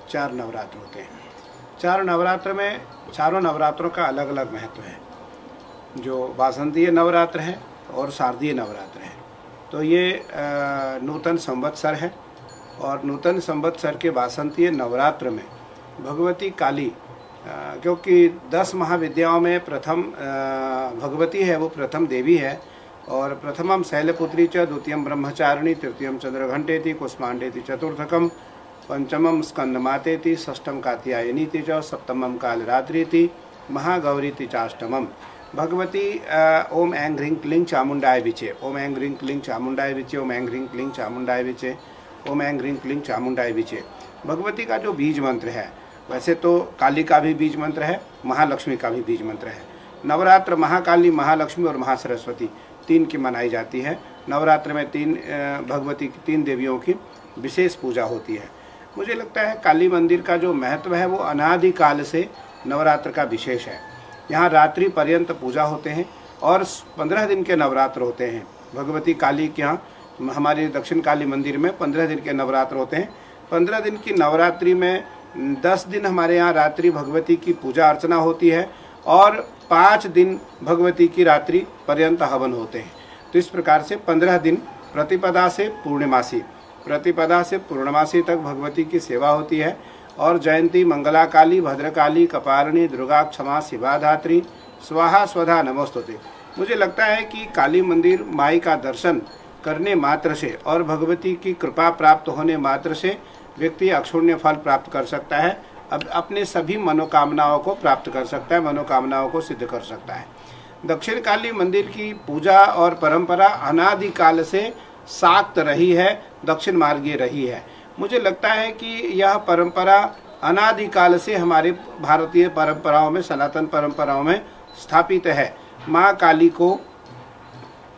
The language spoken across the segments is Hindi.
4 नवरात्र होते हैं। 4 नवरात्र में चारों नवरात्रों का अलग अलग महत्व है। जो वासंतीय नवरात्र है और शारदीय नवरात्र है। तो ये नूतन संवत्सर है और नूतन संवत्सर के वासंतीय नवरात्र में भगवती काली, क्योंकि 10 महाविद्याओं में प्रथम भगवती है, वो प्रथम देवी है। और प्रथमम शैलपुत्री च, द्वितीयम ब्रह्मचारिणी, तृतीयम चंद्रघंटेति, कुष्मांडेति चतुर्थकम, पंचमम स्कंदमातेति, षष्ठम कात्यायनीति च, सप्तमम कालरात्रीति, महागौरीति चाष्टमम। भगवती ओम ऐं ह्रीं क्लीं चामुंडाय विचे, ओम ऐं ह्रीं क्लीं चामुंडाय विचे, ओम ऐं ह्रीं क्लीं चामुंडाय विचे, ओम ऐं ह्रीं क्लीं चामुंडाय विचे। भगवती का जो बीज मंत्र है, वैसे तो काली का भी बीज मंत्र है, महालक्ष्मी का भी बीज मंत्र है। नवरात्र महाकाली, महालक्ष्मी और महासरस्वती 3 की मनाई जाती है। नवरात्र में 3 भगवती की 3 देवियों की विशेष पूजा होती है। मुझे लगता है काली मंदिर का जो महत्व है वो अनादिकाल से नवरात्र का विशेष है। यहाँ रात्रि पर्यंत पूजा होते हैं और 15 दिन के नवरात्र होते हैं। भगवती काली के यहाँ हमारे दक्षिण काली मंदिर में 15 दिन के नवरात्र होते हैं। 15 दिन की नवरात्रि में 10 दिन हमारे यहाँ रात्रि भगवती की पूजा अर्चना होती है और 5 दिन भगवती की रात्रि पर्यंत हवन होते हैं। तो इस प्रकार से 15 दिन प्रतिपदा से पूर्णमासी तक भगवती की सेवा होती है। और जयंती, मंगला काली, भद्रकाली, कपालिनी, दुर्गा, क्षमा, शिवा धात्री, स्वाहा स्वधा नमोस्तुते। मुझे लगता है कि काली मंदिर माई का दर्शन करने मात्र से और भगवती की कृपा प्राप्त होने मात्र से व्यक्ति अक्षुण्य फल प्राप्त कर सकता है। अब अपने सभी मनोकामनाओं को प्राप्त कर सकता है, मनोकामनाओं को सिद्ध कर सकता है। दक्षिण काली मंदिर की पूजा और परंपरा अनादिकाल से शाक्त रही है, दक्षिण मार्गीय रही है। मुझे लगता है कि यह परंपरा अनादिकाल से हमारे भारतीय परंपराओं में, सनातन परंपराओं में स्थापित है। माँ काली को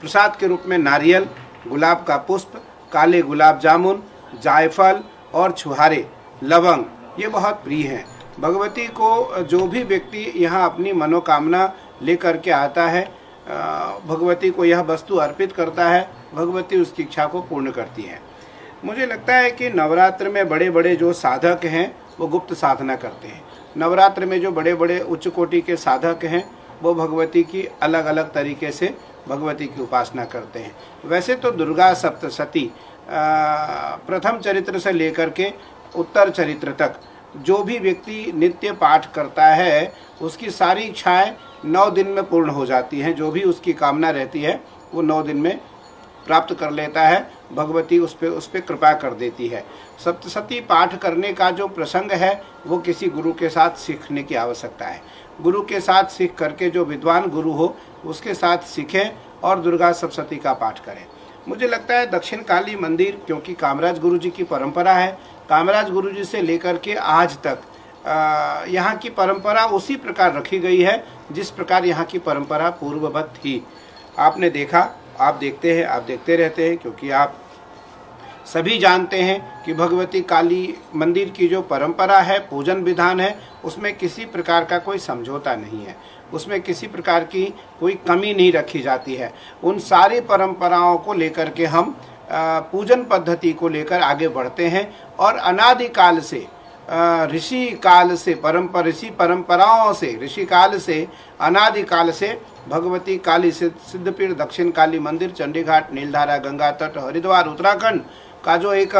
प्रसाद के रूप में नारियल, गुलाब का पुष्प, काले गुलाब जामुन, जायफल और छुहारे, लवंग ये बहुत प्रिय हैं। भगवती को जो भी व्यक्ति यहाँ अपनी मनोकामना लेकर के आता है, भगवती को यह वस्तु अर्पित करता है, भगवती उसकी इच्छा को पूर्ण करती है। मुझे लगता है कि नवरात्र में बड़े बड़े जो साधक हैं वो गुप्त साधना करते हैं। नवरात्र में जो बड़े बड़े उच्च कोटि के साधक हैं वो भगवती की अलग अलग तरीके से भगवती की उपासना करते हैं। वैसे तो दुर्गा सप्तशती प्रथम चरित्र से लेकर के उत्तर चरित्र तक जो भी व्यक्ति नित्य पाठ करता है उसकी सारी इच्छाएं 9 दिन में पूर्ण हो जाती हैं। जो भी उसकी कामना रहती है वो 9 दिन में प्राप्त कर लेता है। भगवती उस पर कृपा कर देती है। सप्तशती पाठ करने का जो प्रसंग है वो किसी गुरु के साथ सीखने की आवश्यकता है। गुरु के साथ सीख करके, जो विद्वान गुरु हो उसके साथ सीखें और दुर्गा सप्तशती का पाठ करें। मुझे लगता है दक्षिण काली मंदिर, क्योंकि कामराज गुरु जी की परंपरा है, कामराज गुरु जी से लेकर के आज तक यहाँ की परंपरा उसी प्रकार रखी गई है जिस प्रकार यहाँ की परंपरा पूर्ववत थी। आपने देखा, आप देखते हैं, आप देखते रहते हैं, क्योंकि आप सभी जानते हैं कि भगवती काली मंदिर की जो परंपरा है, पूजन विधान है, उसमें किसी प्रकार का कोई समझौता नहीं है, उसमें किसी प्रकार की कोई कमी नहीं रखी जाती है। उन सारी परंपराओं को लेकर के हम पूजन पद्धति को लेकर आगे बढ़ते हैं और अनादिकाल से ऋषि काल से ऋषि परंपराओं से, ऋषि काल से, अनादिकाल से भगवती काली सिद्धपीठ, दक्षिण काली मंदिर, चंडीघाट, नीलधारा, गंगा तट, हरिद्वार, उत्तराखंड का जो एक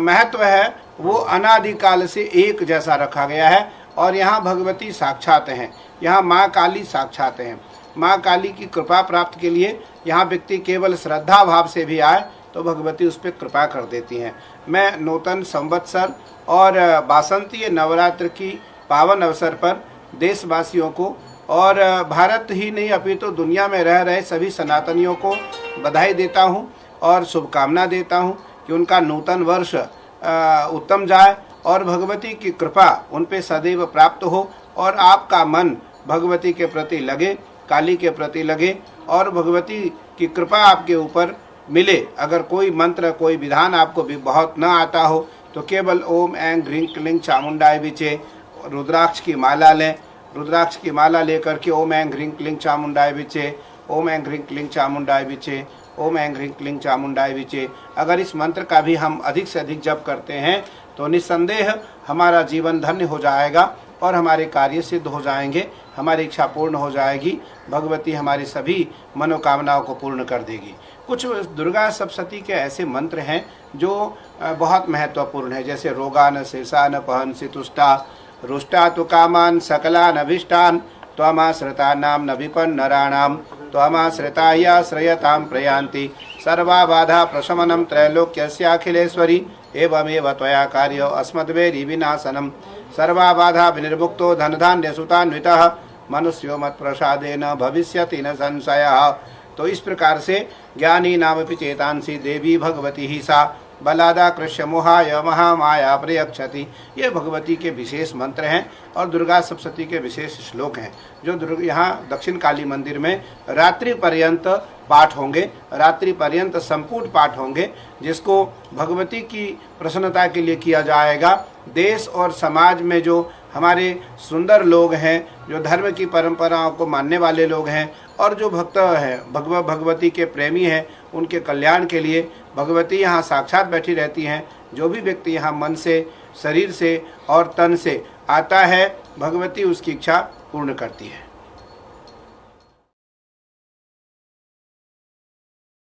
महत्व है वो अनादिकाल से एक जैसा रखा गया है। और यहाँ भगवती साक्षात हैं, यहाँ माँ काली साक्षात हैं। माँ काली की कृपा प्राप्त के लिए यहाँ व्यक्ति केवल श्रद्धा भाव से भी आए तो भगवती उस पर कृपा कर देती हैं। मैं नूतन संवत्सर और वासंतीय नवरात्र की पावन अवसर पर देशवासियों को और भारत ही नहीं अपितु दुनिया में रह रहे सभी सनातनियों को बधाई देता हूं और शुभकामना देता हूं कि उनका नूतन वर्ष उत्तम जाए और भगवती की कृपा उन पे सदैव प्राप्त हो और आपका मन भगवती के प्रति लगे, काली के प्रति लगे और भगवती की कृपा आपके ऊपर मिले। अगर कोई मंत्र, कोई विधान आपको भी बहुत न आता हो तो केवल ओम ऐं ह्रीं क्लीं चामुंडाय विचे रुद्राक्ष की माला लें। रुद्राक्ष की माला लेकर के ओम ऐं ह्रीं क्लीं चामुंडाय विचे, ओम ऐं ह्रीं क्लीं चामुंडाय विचे, ओम ऐं ह्रीं क्लीं चामुंडाय विचे। अगर इस मंत्र का भी हम अधिक से अधिक जप करते हैं तो निस्संदेह हमारा जीवन धन्य हो जाएगा और हमारे कार्य सिद्ध हो जाएंगे, हमारी इच्छा पूर्ण हो जाएगी। भगवती हमारी सभी मनोकामनाओं को पूर्ण कर देगी। कुछ दुर्गा सप्तशती के ऐसे मंत्र हैं जो बहुत महत्वपूर्ण है, जैसे रोगान शेषान पहंसि तुष्टा रुष्टा तु कामान सकलान अभिष्टान त्वमाश्रितानां न विपन्नराणां त्वमाश्रिताया श्रयतां प्रयान्ति सर्वा बाधा प्रशमनं त्रैलोक्यस्याखिलेश्वरी एवमेव त्वया कार्यो अस्मद्वैरी विनाशनम् सर्वा बाधा विनिर्मुक्तो धनधान्यसुतान्वितः मनुष्यो मत्प्रसादेन भविष्यति न संशयः। तो इस प्रकार से ज्ञानी नामपि चेतांसी देवी भगवती ही सा बलादा कृष्य मोहाय महामाया प्रयक्षति। ये भगवती के विशेष मंत्र हैं और दुर्गा सप्तशती के विशेष श्लोक हैं जो यहाँ दक्षिण काली मंदिर में रात्रि पर्यंत पाठ होंगे, रात्रि पर्यंत संपूर्ण पाठ होंगे, जिसको भगवती की प्रसन्नता के लिए किया जाएगा। देश और समाज में जो हमारे सुंदर लोग हैं, जो धर्म की परंपराओं को मानने वाले लोग हैं और जो भक्त हैं, भगवती के प्रेमी हैं, उनके कल्याण के लिए भगवती यहाँ साक्षात बैठी रहती हैं। जो भी व्यक्ति यहाँ मन से, शरीर से और तन से आता है, भगवती उसकी इच्छा पूर्ण करती है।